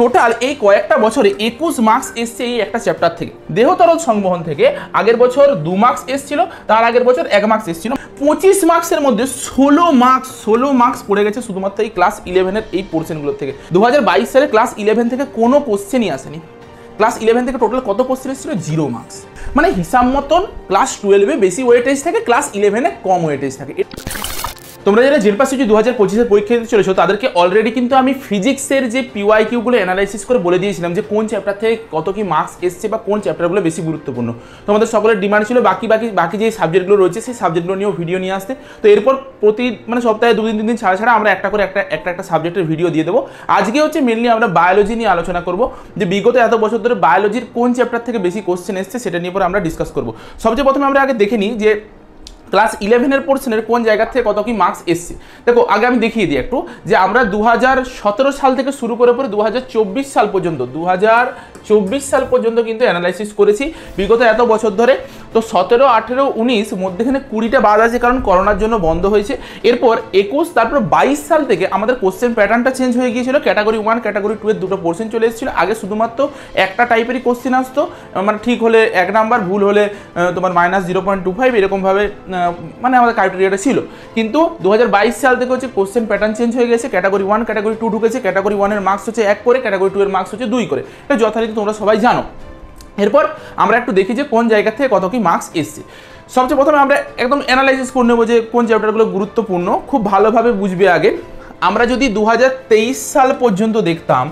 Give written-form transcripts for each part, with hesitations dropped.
Total এই কয়েকটা বছরে 21 মার্কস এসছে এই একটা চ্যাপ্টার থেকে। দেহতরল সংবহন থেকে আগের বছর 2 মার্কস এসেছিল, তার আগের বছর 1 মার্কস এসেছিল। 25 মার্কসের মধ্যে 16 মার্কস পড়ে গেছে শুধুমাত্র এই ক্লাস 11-এর এই পোর্শনগুলো থেকে। 2022 সালে ক্লাস 11 থেকে কোনো কোশ্চেনই আসেনি। ক্লাস 11 থেকে টোটাল কত কোশ্চেন এসেছিল? 0 মার্কস। মানে হিসাব মতন ক্লাস 12-এ বেশি ওয়েটেজ থাকে, ক্লাস 11-এ কম ওয়েটেজ থাকে। তোমরা যারা জেলপাসিটি 2025-এর পরীক্ষা দিতে চলেছো তাদেরকে অলরেডি কিন্তু আমি ফিজিক্সের যে পিওয়াইকিউগুলো অ্যানালাইসিস করে বলে দিয়েছিলাম যে কোন চ্যাপ্টার থেকে কত কি মার্কস এসছে বা কোন চ্যাপ্টারগুলো বেশি গুরুত্বপূর্ণ। তোমাদের সকলের ডিমান্ড ছিল বাকি যে সাবজেক্টগুলো রয়েছে সেই সাবজেক্টগুলো নিয়েও ভিডিও নিয়ে আসতে। তো এরপর সপ্তাহে 2 দিন 3 দিন ছাড়া আমরা একটা করে একটা সাবজেক্টের ভিডিও দিয়ে দেবো। আজকে হচ্ছে মেনলি আমরা বায়োলজি নিয়ে আলোচনা করবো, যে বিগত এত বছর ধরে বায়োলজির কোন চ্যাপ্টার থেকে বেশি কোশ্চেন এসছে সেটা নিয়ে পরে আমরা ডিসকাস করবো। সবচেয়ে প্রথমে আমরা আগে দেখে নিই যে ক্লাস 11-এর পোর্শনের কোন জায়গা থেকে কত কি মার্কস এসছে। দেখো আগে আমি দেখিয়ে দিই একটু যে আমরা 2017 সাল থেকে শুরু করে 2024 সাল পর্যন্ত 2024 সাল পর্যন্ত কিন্তু অ্যানালাইসিস করেছি বিগত এত বছর ধরে। তো 17, 18, 19 মধ্যেখানে 20টা বাদ আছে কারণ করোনার জন্য বন্ধ হয়েছে। এরপর 21, তারপর 22 সাল থেকে আমাদের কোশ্চেন প্যাটার্নটা চেঞ্জ হয়ে গিয়েছিল। ক্যাটাগরি 1, ক্যাটাগরি 2 এর দুটো পোর্শন চলে এসেছিল। আগে শুধুমাত্র একটা টাইপেরই কোশ্চেন আসতো, মানে ঠিক হলে 1 নাম্বার, ভুল হলে তোমার -0.25 এরকমভাবে মানে আমাদের ক্রাইটেরিয়াটা ছিল। কিন্তু 2022 সাল থেকে হচ্ছে কোশ্চেন প্যাটার্ন চেঞ্জ হয়ে গেছে। ক্যাটাগরি 1, ক্যাটাগরি 2 ঢুকেছে। ক্যাটাগরি 1 এর মার্কস হচ্ছে 1 করে, ক্যাটাগরি 2 এর মার্কস হচ্ছে 2 করে। এটা যথারীতি তোমরা সবাই জানো। এরপর আমরা একটু দেখি যে কোন জায়গা থেকে কত কি মার্কস এসছে। সবচেয়ে প্রথমে আমরা একদম অ্যানালাইসিস করে নেবো যে কোন চ্যাপ্টারগুলো গুরুত্বপূর্ণ, খুব ভালোভাবে বুঝবে আগে। আমরা যদি 2023 সাল পর্যন্ত দেখতাম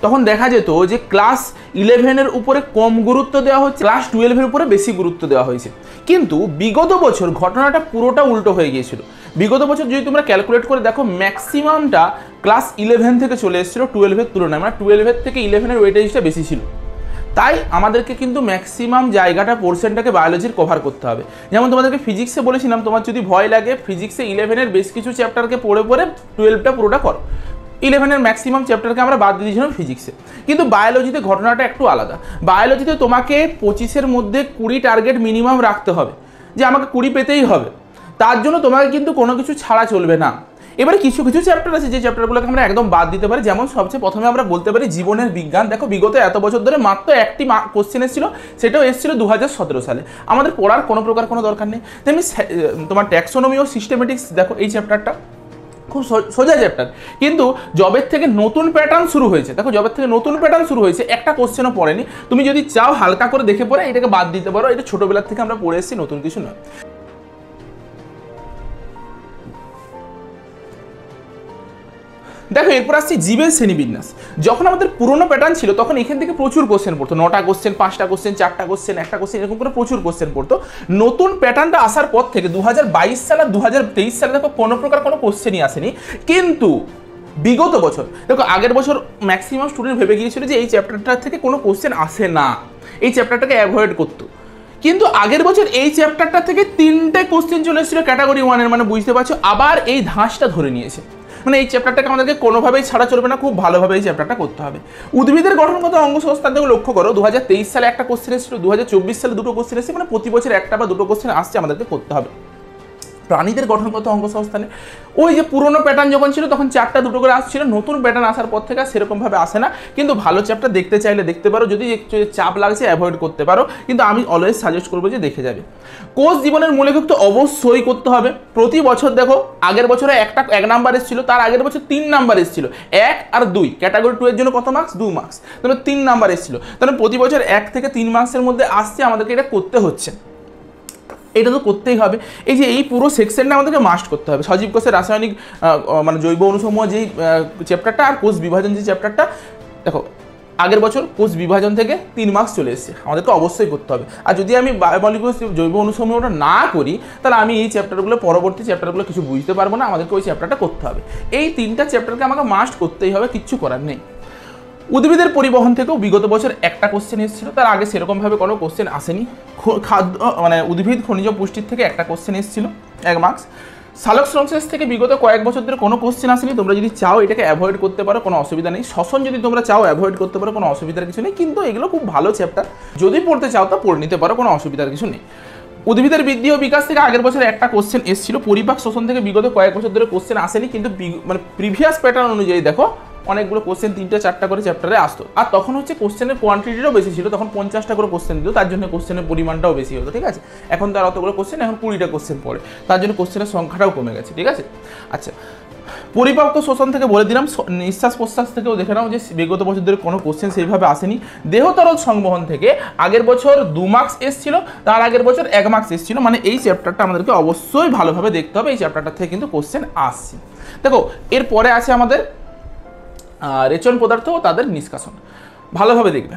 তখন দেখা যেত যে ক্লাস 11-এর উপরে কম গুরুত্ব দেওয়া হচ্ছে, ক্লাস 12-এর উপরে বেশি গুরুত্ব দেওয়া হয়েছে। কিন্তু বিগত বছর ঘটনাটা পুরোটা উল্টো হয়ে গিয়েছিল। বিগত বছর যদি তোমরা ক্যালকুলেট করে দেখো ম্যাক্সিমামটা ক্লাস 11 থেকে চলে এসেছিলো 12-এর তুলনায়, মানে 12-এর থেকে 11-এর ওয়েটেজটা বেশি ছিল। তাই আমাদেরকে কিন্তু ম্যাক্সিমাম জায়গাটা পোর্শনটাকে বায়োলজির কভার করতে হবে। যেমন তোমাদেরকে ফিজিক্সে বলেছিলাম, তোমার যদি ভয় লাগে ফিজিক্সে 11-এর বেশ কিছু চ্যাপ্টারকে পড়ে 12টা পুরোটা করো। 11-এর ম্যাক্সিমাম চ্যাপ্টারকে আমরা বাদ দিয়ে দিয়েছিলাম ফিজিক্সে। কিন্তু বায়োলজিতে ঘটনাটা একটু আলাদা। বায়োলজিতে তোমাকে 25-এর মধ্যে 20 টার্গেট মিনিমাম রাখতে হবে, যে আমাকে 20 পেতেই হবে। তার জন্য তোমাকে কিন্তু কোনো কিছু ছাড়া চলবে না। এবারে কিছু চ্যাপ্টার আছে যে চ্যাপ্টারগুলোকে আমরা একদম বাদ দিতে পারি। যেমন সবচেয়ে প্রথমে আমরা বলতে পারি জীবনের বিজ্ঞান। দেখো বিগত এত বছর ধরে মাত্র একটি কোশ্চেন এসেছিল, সেটাও এসেছিল 2017 সালে। আমাদের পড়ার কোনো প্রকার কোনো দরকার নেই। তেমনি তোমার ট্যাক্সোনমি ও সিস্টেমেটিক্স, দেখো এই চ্যাপ্টারটা খুব সোজা চ্যাপ্টার, কিন্তু জবের থেকে নতুন প্যাটার্ন শুরু হয়েছে। দেখো জবের থেকে নতুন প্যাটার্ন শুরু হয়েছে, একটা কোশ্চেনও পড়েনি। তুমি যদি চাও হালকা করে দেখে পড়ে এটাকে বাদ দিতে পারো। এটা ছোটবেলার থেকে আমরা পড়ে এসেছি, নতুন কিছু নয়। দেখো এরপর আসছি জীবের শ্রেণীবিন্যাস। যখন আমাদের পুরোনো প্যাটার্ন ছিল তখন এখান থেকে প্রচুর কোশ্চেন পড়তো, 9টা কোশ্চেন, 5টা কোশ্চেন, 4টা কোশ্চেন, একটা কোশ্চেন, এরকম করে প্রচুর কোশ্চেন পড়তো। নতুন প্যাটার্নটা আসার পর থেকে 2022 সাল আর 2023 সালে দেখো কোনো প্রকার কোনো কোশ্চেনই আসেনি। কিন্তু বিগত বছর দেখো, আগের বছর ম্যাক্সিমাম স্টুডেন্ট ভেবে গিয়েছিল যে এই চ্যাপ্টারটা থেকে কোনো কোশ্চেন আসে না, এই চ্যাপ্টারটাকে অ্যাভয়েড করতো। কিন্তু আগের বছর এই চ্যাপ্টারটা থেকে 3টে কোশ্চেন চলে এসেছিল ক্যাটাগরি 1-এর, মানে বুঝতে পারছো আবার এই ধাঁচটা ধরে নিয়েছে। মানে এই চ্যাপ্টারটাকে আমাদেরকে কোনোভাবেই ছাড়া চলবে না, খুব ভালোভাবে এই চ্যাপ্টারটা করতে হবে। উদ্ভিদের গঠনগত অঙ্গসংস্থান থেকে লক্ষ্য করো, 2023 সালে একটা কোশ্চেন এসেছিল, 2024 সালে 2টো কোশ্চেন এসেছে, মানে প্রতি বছর একটা বা 2টো কোশ্চেন আসছে, আমাদেরকে করতে হবে। প্রাণীদের গঠনগত অঙ্গসংস্থানে ওই যে পুরোনো প্যাটার্ন যখন ছিল তখন 4টা 2টো করে আসছিল, নতুন প্যাটার্ন আসার পর থেকে সেরকমভাবে আসে না। কিন্তু ভালো চ্যাপ্টার দেখতে চাইলে দেখতে পারো, যদি চাপ লাগছে অ্যাভয়েড করতে পারো, কিন্তু আমি অলওয়েজ সাজেস্ট করবো যে দেখে যাবে। কোষ জীবনের মূলযুক্ত অবশ্যই করতে হবে প্রতি বছর। দেখো আগের বছরে 1 নাম্বার এসেছিল, তার আগের বছর 3 নাম্বার এসেছিল, 1 আর 2। ক্যাটাগরি 2 এর জন্য কত মার্কস? 2 মার্কস। তাহলে 3 নাম্বার এসেছিল, তাহলে প্রতি বছর 1 থেকে 3 মার্কসের মধ্যে আসছে, আমাদেরকে এটা করতে হচ্ছে, এটা তো করতেই হবে। এই যে এই পুরো সেকশনটা আমাদেরকে মাস্ট করতে হবে। সজীব কোষের রাসায়নিক মানে জৈব অনুসমূহ যেই চ্যাপ্টারটা আর কোষ বিভাজন যে চ্যাপ্টারটা, দেখো আগের বছর কোষ বিভাজন থেকে 3 মার্কস চলে এসেছে, আমাদেরকে অবশ্যই করতে হবে। আর যদি আমি বায়োমলিকুলস জৈব অনুসমূহটা না করি তাহলে আমি এই চ্যাপ্টারগুলো পরবর্তী চ্যাপ্টারগুলো কিছু বুঝতে পারবো না, আমাদেরকে ওই চ্যাপ্টারটা করতে হবে। এই 3টা চ্যাপ্টারকে আমাকে মাস্ট করতেই হবে, কিচ্ছু করার নেই। উদ্ভিদের পরিবহন থেকেও বিগত বছর একটা কোশ্চেন এসেছিল, তার আগে সেরকমভাবে কোনো কোশ্চেন আসেনি। খাদ্য মানে উদ্ভিদ খনিজ পুষ্টির থেকে একটা কোশ্চেন এসেছিল, 1 মার্কস। সালোক সংশ্লেষ থেকে বিগত কয়েক বছর ধরে কোনো কোশ্চেন আসেনি। তোমরা যদি চাও এটাকে অ্যাভয়েড করতে পারো, কোনো অসুবিধা নেই। শ্বসন যদি তোমরা চাও অ্যাভয়েড করতে পারো, কোনো অসুবিধার কিছু নেই। কিন্তু এগুলো খুব ভালো চ্যাপ্টার, যদি পড়তে চাও তা পড়ে নিতে পারো, কোনো অসুবিধার কিছু নেই। উদ্ভিদের বৃদ্ধি ও বিকাশ থেকে আগের বছর একটা কোশ্চেন এসেছিল। পরিপাক শোষণ থেকে বিগত কয়েক বছর ধরে কোশ্চেন আসেনি, কিন্তু মানে প্রিভিয়াস প্যাটার্ন অনুযায়ী দেখো অনেকগুলো কোশ্চেন 3টা 4টা করে চ্যাপ্টারে আসতো। আর তখন হচ্ছে কোশ্চেনের কোয়ান্টিটিটাও বেশি ছিল, তখন 50টা করে কোশ্চেন দিত, তার জন্য কোশ্চেনের পরিমাণটাও বেশি হতো। ঠিক আছে, এখন তার অতগুলো কোশ্চেন, এখন 20টা কোশ্চেন পড়ে, তার জন্য কোশ্চেনের সংখ্যাটাও কমে গেছে। ঠিক আছে, আচ্ছা পরিপক্ক শোষণ থেকে বলে দিলাম, নিঃশ্বাস প্রশ্বাস থেকেও দেখে নাও যে বিগত বছর ধরে কোনো কোশ্চেন সেইভাবে আসেনি। দেহ তরল সংবহন থেকে আগের বছর 2 মার্কস এসেছিল, তার আগের বছর 1 মার্কস এসেছিল, মানে এই চ্যাপ্টারটা আমাদেরকে অবশ্যই ভালোভাবে দেখতে হবে, এই চ্যাপ্টারটা থেকে কিন্তু কোশ্চেন আসছে। দেখো এরপরে আছে আমাদের রেচন পদার্থ ও তাদের নিষ্কাশন, ভালোভাবে দেখবে।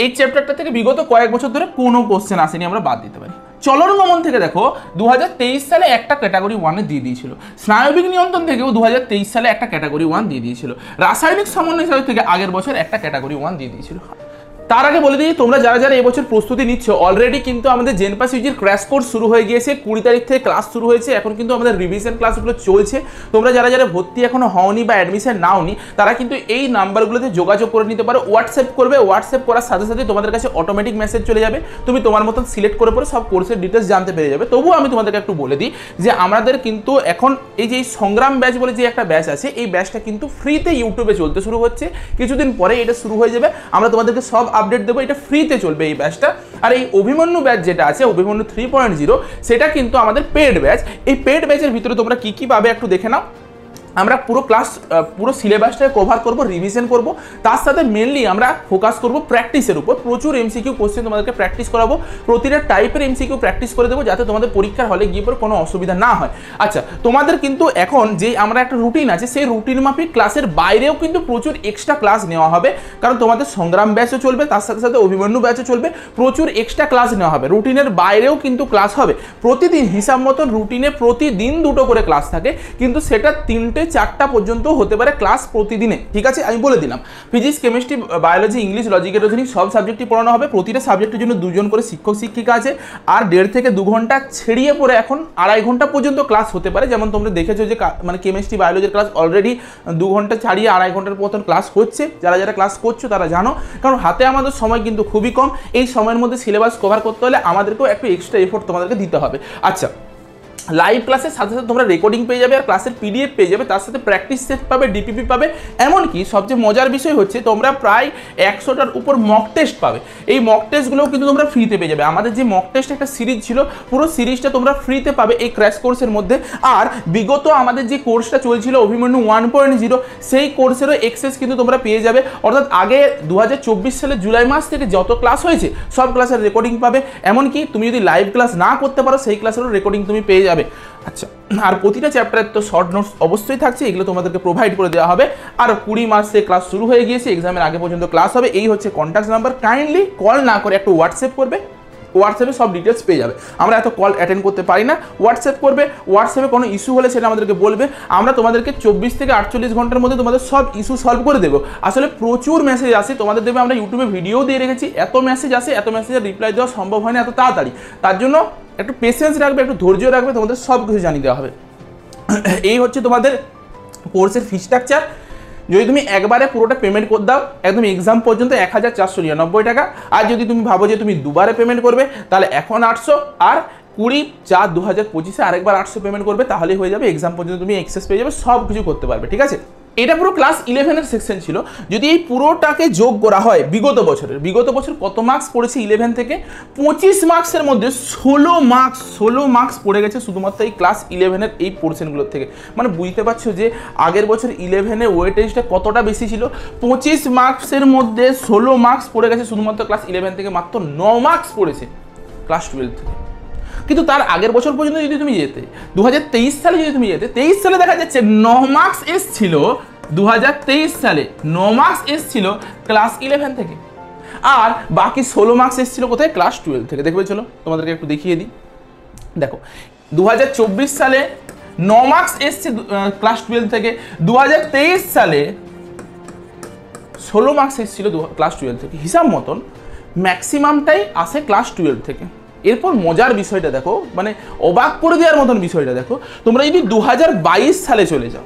এই চ্যাপ্টারটা থেকে বিগত কয়েক বছর ধরে কোনো কোশ্চেন আসেনি, আমরা বাদ দিতে পারি। চলন গমন থেকে দেখো 2023 সালে একটা ক্যাটাগরি 1-এ দিয়ে দিয়েছিল। স্নায়বিক নিয়ন্ত্রণ থেকেও 2023 সালে একটা ক্যাটাগরি 1 দিয়ে দিয়েছিল। রাসায়নিক সমন্বয় থেকে আগের বছর একটা ক্যাটাগরি 1 দিয়ে দিয়েছিল। তার আগে বলে দিই, তোমরা যারা যারা এবছর প্রস্তুতি নিচ্ছ, অলরেডি কিন্তু আমাদের জেনপাস ইউজির ক্র্যাশ কোর্স শুরু হয়ে গিয়েছে, 20 তারিখ থেকে ক্লাস শুরু হয়েছে। এখন কিন্তু আমাদের রিভিশন ক্লাসগুলো চলছে। তোমরা যারা যারা ভর্তি এখনো হওনি বা অ্যাডমিশন নাওনি, তারা কিন্তু এই নাম্বারগুলোতে যোগাযোগ করে নিতে পারো। হোয়াটসঅ্যাপ করবে, হোয়াটসঅ্যাপ করার সাথে সাথে তোমাদের কাছে অটোমেটিক মেসেজ চলে যাবে, তুমি তোমার মতন সিলেক্ট করে পরে সব কোর্সের ডিটেলস জানতে পেরে যাবে। তবুও আমি তোমাদেরকে একটু বলে দিই যে আমাদের কিন্তু এখন এই যে সংগ্রাম ব্যাচ বলে যে একটা ব্যাচ আছে, এই ব্যাচটা কিন্তু ফ্রিতে ইউটিউবে চলতে শুরু হচ্ছে। কিছুদিন পরে এটা শুরু হয়ে যাবে, আমরা তোমাদেরকে সব আপডেট দেবো। এটা ফ্রিতে চলবে এই ব্যাচটা। আর এই অভিমন্যু ব্যাচ যেটা আছে, অভিমন্যু 3.0, সেটা কিন্তু আমাদের পেড ব্যাচ। এই পেড ব্যাচের ভিতরে তোমরা কি কি পাবে একটু দেখে নাও। আমরা পুরো ক্লাস পুরো সিলেবাসটাকে কভার করব, রিভিশন করব, তার সাথে মেনলি আমরা ফোকাস করব প্র্যাকটিসের উপর। প্রচুর এমসিকিউ কোশ্চেন তোমাদেরকে প্র্যাকটিস করাবো, প্রতিটা টাইপের এমসিকিউ প্র্যাকটিস করে দেবো, যাতে তোমাদের পরীক্ষার হলে গিয়ে পরে কোনো অসুবিধা না হয়। আচ্ছা, তোমাদের কিন্তু এখন যে আমরা একটা রুটিন আছে, সেই রুটিন মাফিক ক্লাসের বাইরেও কিন্তু প্রচুর এক্সট্রা ক্লাস নেওয়া হবে, কারণ তোমাদের সংগ্রাম ব্যাচও চলবে, তার সাথে সাথে অভিমন্যু ব্যাচও চলবে। প্রচুর এক্সট্রা ক্লাস নেওয়া হবে, রুটিনের বাইরেও কিন্তু ক্লাস হবে প্রতিদিন। হিসাব মতন রুটিনে প্রতিদিন 2টো করে ক্লাস থাকে, কিন্তু সেটা 3টে 4টা পর্যন্ত হতে পারে ক্লাস প্রতিদিনে। ঠিক আছে, আমি বলে দিলাম। Physics, chemistry, biology, English, logical reasoning সব সাবজেক্টই পড়ানো হবে। প্রতিটা সাবজেক্টের জন্য 2জন করে শিক্ষক শিক্ষিকা আছে। আর 1.5 থেকে 2 ঘন্টা ছেড়িয়ে পরে এখন 2.5 ঘন্টা পর্যন্ত ক্লাস হতে পারে। যেমন তোমরা দেখেছো যে মানে কেমিস্ট্রি, বায়োলজির ক্লাস অলরেডি 2 ঘন্টা ছাড়িয়ে 2.5 ঘন্টার মতন ক্লাস হচ্ছে। যারা যারা ক্লাস করছো তারা জানো, কারণ হাতে আমাদের সময় কিন্তু খুবই কম। এই সময়ের মধ্যে সিলেবাস কভার করতে হলে আমাদেরকেও একটু এক্সট্রা এফোর্ট তোমাদেরকে দিতে হবে। আচ্ছা, লাইভ ক্লাসের সাথে সাথে তোমরা রেকর্ডিং পেয়ে যাবে, আর ক্লাসের পিডিএফ পেয়ে যাবে, তার সাথে প্র্যাকটিস সেট পাবে, ডিপিপি পাবে। এমনকি সবচেয়ে মজার বিষয় হচ্ছে তোমরা প্রায় 100টার উপর মক টেস্ট পাবে। এই মক টেস্টগুলোও কিন্তু তোমরা ফ্রিতে পেয়ে যাবে। আমাদের যে মক টেস্ট একটা সিরিজ ছিল, পুরো সিরিজটা তোমরা ফ্রিতে পাবে এই ক্র্যাশ কোর্সের মধ্যে। আর বিগত আমাদের যে কোর্সটা চলছিল অভিমন্যু 1.0, সেই কোর্সেরও এক্সেস কিন্তু তোমরা পেয়ে যাবে। অর্থাৎ আগে 2024 সালের জুলাই মাস থেকে যত ক্লাস হয়েছে সব ক্লাসের রেকর্ডিং পাবে। এমনকি তুমি যদি লাইভ ক্লাস না করতে পারো, সেই ক্লাসেরও রেকর্ডিং তুমি পেয়ে যাবে। আচ্ছা, আর প্রতিটা চ্যাপ্টারের তো শর্ট নোটস অবশ্যই থাকছে, এগুলো তোমাদেরকে প্রোভাইড করে দেওয়া হবে। আর 20 মার্চে ক্লাস শুরু হয়ে গিয়েছে, এক্সামের আগে পর্যন্ত ক্লাস হবে। এই হচ্ছে কন্ট্যাক্ট নাম্বার, কাইন্ডলি কল না করে একটু হোয়াটসঅ্যাপ করবে, হোয়াটসঅ্যাপে সব ডিটেলস পেয়ে যাবে। আমরা এত কল অ্যাটেন্ড করতে পারি না, হোয়াটসঅ্যাপ করবে। হোয়াটসঅ্যাপে কোনো ইস্যু হলে সেটা আমাদেরকে বলবে, আমরা তোমাদেরকে 24 থেকে 48 ঘন্টার মধ্যে তোমাদের সব ইস্যু সলভ করে দেবো। আসলে প্রচুর মেসেজ আসে, তোমাদের দেবে, আমরা ইউটিউবে ভিডিও দিয়ে রেখেছি, এত মেসেজ আসে, এত মেসেজের রিপ্লাই দেওয়া সম্ভব হয় না এত তাড়াতাড়ি। তার জন্য একটু পেশেন্স রাখবে, একটু ধৈর্য রাখবে, তোমাদের সব কিছু জানিয়ে দেওয়া হবে। এই হচ্ছে তোমাদের কোর্সের ফি স্ট্রাকচার। যদি তুমি একবারে পুরোটা পেমেন্ট করে দাও একদম এক্সাম পর্যন্ত 1499 টাকা। আর যদি তুমি ভাবো যে তুমি দুবারে পেমেন্ট করবে, তাহলে এখন 800, আর 20/4/2025 আরেকবার 800 পেমেন্ট করবে, তাহলেই হয়ে যাবে। এক্সাম পর্যন্ত তুমি এক্সেস পেয়ে যাবে, সব কিছু করতে পারবে। ঠিক আছে, এটা পুরো ক্লাস 11-এর সেকশন ছিল। যদি এই পুরোটাকে যোগ করা হয় বিগত বছর কত মার্কস পড়েছে 11 থেকে, 25 মার্কসের মধ্যে 16 মার্কস পড়ে গেছে শুধুমাত্র এই ক্লাস 11-এর এই পোর্শনগুলোর থেকে। মানে বুঝতে পারছো যে আগের বছর 11-এ ওয়েটেজটা কতটা বেশি ছিল। 25 মার্কসের মধ্যে 16 মার্কস পড়ে গেছে শুধুমাত্র ক্লাস 11 থেকে, মাত্র 9 মার্কস পড়েছে ক্লাস 12 থেকে। কিন্তু তার আগের বছর পর্যন্ত যদি তুমি যেতে, 2023 সালে যদি তুমি যেতে, 23 সালে দেখা যাচ্ছে 9 মার্কস এসছিল। 2023 সালে 9 মার্কস এসছিল ক্লাস 11 থেকে, আর বাকি 16 মার্কস এসছিল কোথায়? ক্লাস 12 থেকে। দেখবে, চলো তোমাদেরকে একটু দেখিয়ে দিই। দেখো, 2024 সালে 9 মার্কস এসছে ক্লাস 12 থেকে, 2023 সালে 16 মার্কস এসছিল ক্লাস 12 থেকে। হিসাব মতন ম্যাক্সিমামটাই আসে ক্লাস 12 থেকে। এরপর মজার বিষয়টা দেখো, মানে অবাক করে দেওয়ার মতন বিষয়টা দেখো। তোমরা যদি 2022 সালে চলে যাও,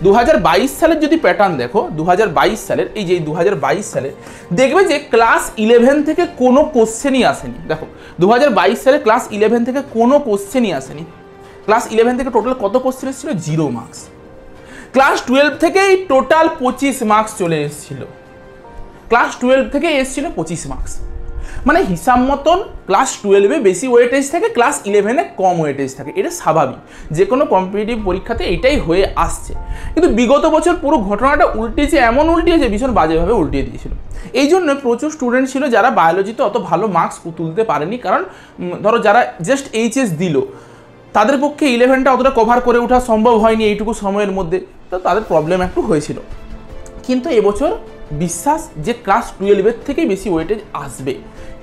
2022 সালের যদি প্যাটার্ন দেখো, 2022 সালের এই যে 2022 সালে দেখবে যে ক্লাস 11 থেকে কোনো কোশ্চেনই আসেনি। দেখো, 2022 সালে ক্লাস 11 থেকে কোনো কোশ্চেনই আসেনি। ক্লাস 11 থেকে টোটাল কত কোশ্চেন এসেছিল? 0 মার্কস। ক্লাস 12 থেকেই টোটাল 25 মার্কস চলে এসেছিল, ক্লাস 12 থেকে এসেছিল 25 মার্কস। মানে হিসাব মতন ক্লাস 12-এ বেশি ওয়েটেজ থাকে, ক্লাস 11-এ কম ওয়েটেজ থাকে। এটা স্বাভাবিক, যে কোনো কম্পিটিটিভ পরীক্ষাতে এটাই হয়ে আসছে। কিন্তু বিগত বছর পুরো ঘটনাটা উল্টিয়েছে, এমন উল্টিয়েছে ভীষণ বাজেভাবে উল্টিয়ে দিয়েছিল। এই জন্য প্রচুর স্টুডেন্ট ছিল যারা বায়োলজিতে অত ভালো মার্কস তুলতে পারেনি, কারণ ধরো যারা জাস্ট এইচএস দিল তাদের পক্ষে 11টা অতটা কভার করে ওঠা সম্ভব হয়নি এইটুকু সময়ের মধ্যে, তো তাদের প্রবলেম একটু হয়েছিল। কিন্তু এবছর বিশ্বাস যে ক্লাস 12-এর থেকেই বেশি ওয়েটেজ আসবে,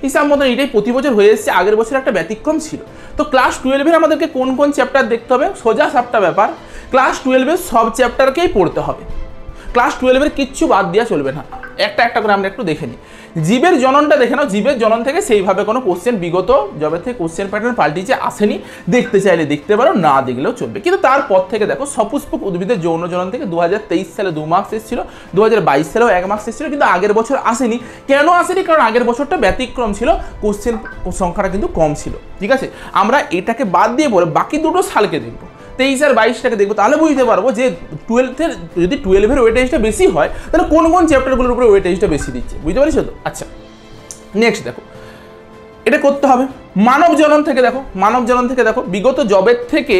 হিসাব মতো এটাই প্রতি বছর হয়ে এসেছে। আগের বছর একটা ব্যতিক্রম ছিল। তো ক্লাস 12-এর আমাদেরকে কোন কোন চ্যাপ্টার দেখতে হবে, সোজা সাপটা ব্যাপার, ক্লাস 12-এর সব চ্যাপ্টারকেই পড়তে হবে। ক্লাস 12-এর কিচ্ছু বাদ দেওয়া চলবে না। একটা একটা করে আমরা একটু দেখে নিই। জীবের জননটা দেখে নাও, জীবের জনন থেকে সেইভাবে কোনো কোশ্চেন বিগত যবে থেকে কোশ্চেন প্যাটার্ন পাল্টিছে আসেনি, দেখতে চাইলে দেখতে পারো, না দেখলেও চলবে। কিন্তু তারপর থেকে দেখো সপুষ্পক উদ্ভিদের যৌন জনন থেকে 2023 সালে 2 মার্কস এসেছিল, 2022 সালেও 1 মার্কস এসেছিল, কিন্তু আগের বছর আসেনি। কেন আসেনি? কারণ আগের বছরটা ব্যতিক্রম ছিল, কোশ্চেন সংখ্যাটা কিন্তু কম ছিল। ঠিক আছে, আমরা এটাকে বাদ দিয়ে পরে বাকি দুটো সালকে দেখবো, 23 আর 22টাকে দেখবো, তাহলে বুঝতে পারবো যে 12-এর যদি 12-এর ওয়েটেজটা বেশি হয় তাহলে কোন কোন চ্যাপ্টারগুলোর উপরে ওয়েটেজটা বেশি দিচ্ছে, বুঝতে পারছো তো? আচ্ছা, নেক্সট দেখো, এটা করতে হবে মানব জনন থেকে। দেখো মানব জনন থেকে দেখো বিগত জবের থেকে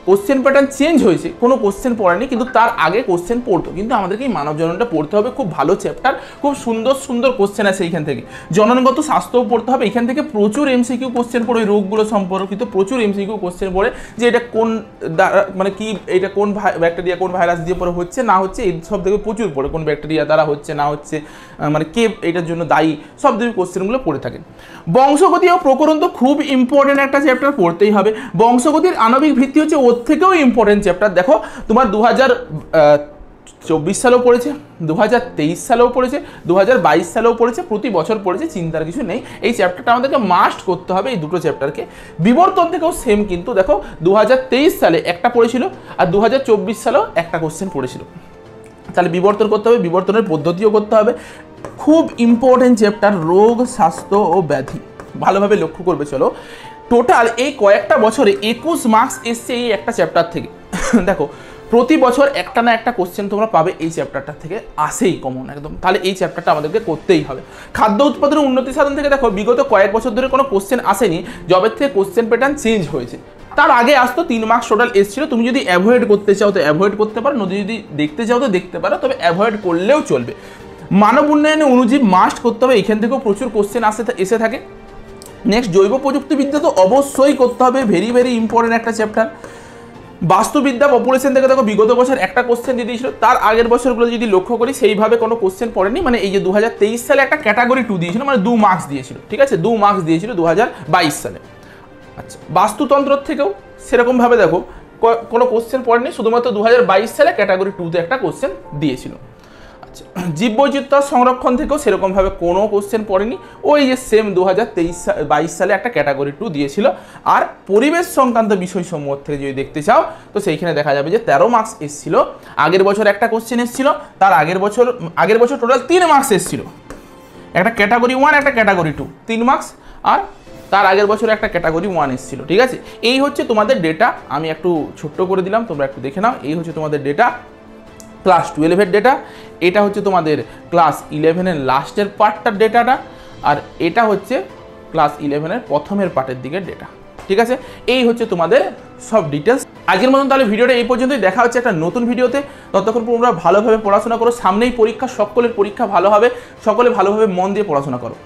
কোশ্চেন প্যাটার্ন চেঞ্জ হয়েছে, কোনো কোশ্চেন পড়েনি, কিন্তু তার আগে কোশ্চেন পড়তো। কিন্তু আমাদেরকে এই মানব জননটা পড়তে হবে, খুব ভালো চ্যাপ্টার, খুব সুন্দর সুন্দর কোশ্চেন আছে এইখান থেকে। জননগত স্বাস্থ্যও পড়তে হবে, এখান থেকে প্রচুর এমসিকিউ কোশ্চেন পড়ে, ওই রোগগুলো সম্পর্কিত প্রচুর এমসিকিউ কোশ্চেন পড়ে, যে এটা কোন মানে কি, এটা কোন ব্যাকটেরিয়া কোন ভাইরাস দিয়ে পরে হচ্ছে না হচ্ছে, এই সব থেকে প্রচুর পড়ে, কোন ব্যাকটেরিয়া দ্বারা হচ্ছে না হচ্ছে, মানে কে এটার জন্য দায়ী, সব দিকে কোশ্চেনগুলো পড়ে থাকেন। বংশগতি ও প্রকরণ তো খুব ইম্পর্টেন্ট একটা চ্যাপ্টার, পড়তেই হবে। বংশগতির আণবিক ভিত্তি হচ্ছে ওর থেকেও ইম্পর্টেন্ট চ্যাপ্টার। দেখো তোমার 2024 সালেও পড়েছে, 2023 সালেও পড়েছে, 2022 সালেও পড়েছে, প্রতি বছর পড়েছে, চিন্তার কিছু নেই। এই চ্যাপ্টারটা আমাদেরকে মাস্ট করতে হবে, এই দুটো চ্যাপ্টারকে। বিবর্তন থেকেও সেম, কিন্তু দেখো 2023 সালে একটা পড়েছিল আর 2024 সালেও একটা কোশ্চেন পড়েছিল। তাহলে বিবর্তন করতে হবে, বিবর্তনের পদ্ধতিও করতে হবে। খুব ইম্পর্টেন্ট চ্যাপ্টার রোগ স্বাস্থ্য ও ব্যাধি, ভালোভাবে লক্ষ্য করবে। চলো, টোটাল এই কয়েকটা বছরে 21 মার্কস এসছে এই একটা চ্যাপ্টার থেকে। দেখো প্রতি বছর একটা না একটা কোশ্চেন তোমরা পাবে এই চ্যাপ্টারটা থেকে, আসেই কমন একদম। তাহলে এই চ্যাপ্টারটা আমাদেরকে করতেই হবে। খাদ্য উৎপাদনের উন্নতি সাধন থেকে দেখো বিগত কয়েক বছর ধরে কোনো কোশ্চেন আসেনি, জবের থেকে কোশ্চেন প্যাটার্ন চেঞ্জ হয়েছে। তার আগে আসতো 3 মার্কস টোটাল এসেছিল, তুমি যদি অ্যাভয়েড করতে চাও তো অ্যাভয়েড করতে পারো, যদি দেখতে চাও তো দেখতে পারো, তবে অ্যাভয়েড করলেও চলবে। মানব উন্নয়নে অণুজীব মাস্ট করতে হবে, এখান থেকেও প্রচুর কোশ্চেন এসে থাকে। নেক্সট জৈব প্রযুক্তিবিদ্যা তো অবশ্যই করতে হবে, ভেরি ভেরি ইম্পর্টেন্ট একটা চ্যাপ্টার। বাস্তুবিদ্যা পপুলেশন থেকে দেখো বিগত বছর একটা কোশ্চেন দিয়ে দিয়েছিল, তার আগের বছরগুলো যদি লক্ষ্য করি সেইভাবে কোনো কোশ্চেন পড়েনি। মানে এই যে 2023 সালে একটা ক্যাটাগরি 2 দিয়েছিল, মানে 2 মার্কস দিয়েছিল, ঠিক আছে, 2 মার্কস দিয়েছিল 2022 সালে। আচ্ছা, বাস্তুতন্ত্র থেকেও সেরকমভাবে দেখো কোনো কোশ্চেন পড়েনি, শুধুমাত্র 2022 সালে ক্যাটাগরি 2-তে একটা কোশ্চেন দিয়েছিল। আচ্ছা, জীববৈচিত্র্য সংরক্ষণ থেকেও সেরকমভাবে কোনো কোশ্চেন পড়েনি, ওই যে সেম 2022 সালে একটা ক্যাটাগরি 2 দিয়েছিল। আর পরিবেশ সংক্রান্ত বিষয়সমূহ থেকে যদি দেখতে চাও তো সেইখানে দেখা যাবে যে 13 মার্কস এসেছিল। আগের বছর একটা কোশ্চেন এসেছিল, তার আগের বছর টোটাল 3 মার্কস এসেছিল, একটা ক্যাটাগরি 1 একটা ক্যাটাগরি 2, 3 মার্কস, আর তার আগের বছর একটা ক্যাটাগরি 1 এসেছিল। ঠিক আছে, এই হচ্ছে তোমাদের ডেটা। আমি একটু ছোট্ট করে দিলাম, তোমরা একটু দেখে নাও। এই হচ্ছে তোমাদের ডেটা, ক্লাস 12-এর ডেটা। এটা হচ্ছে তোমাদের ক্লাস 11-এর লাস্টের পার্টটার ডেটাটা, আর এটা হচ্ছে ক্লাস 11-এর প্রথমের পার্টের দিকের ডেটা। ঠিক আছে, এই হচ্ছে তোমাদের সব ডিটেলস। আজকের মতন তাহলে ভিডিওটা এই পর্যন্তই, দেখা হচ্ছে একটা নতুন ভিডিওতে। ততক্ষণ তোমরা ভালোভাবে পড়াশোনা করো, সামনেই পরীক্ষা, সকলের পরীক্ষা ভালো হবে, সকলে ভালোভাবে মন দিয়ে পড়াশোনা করো।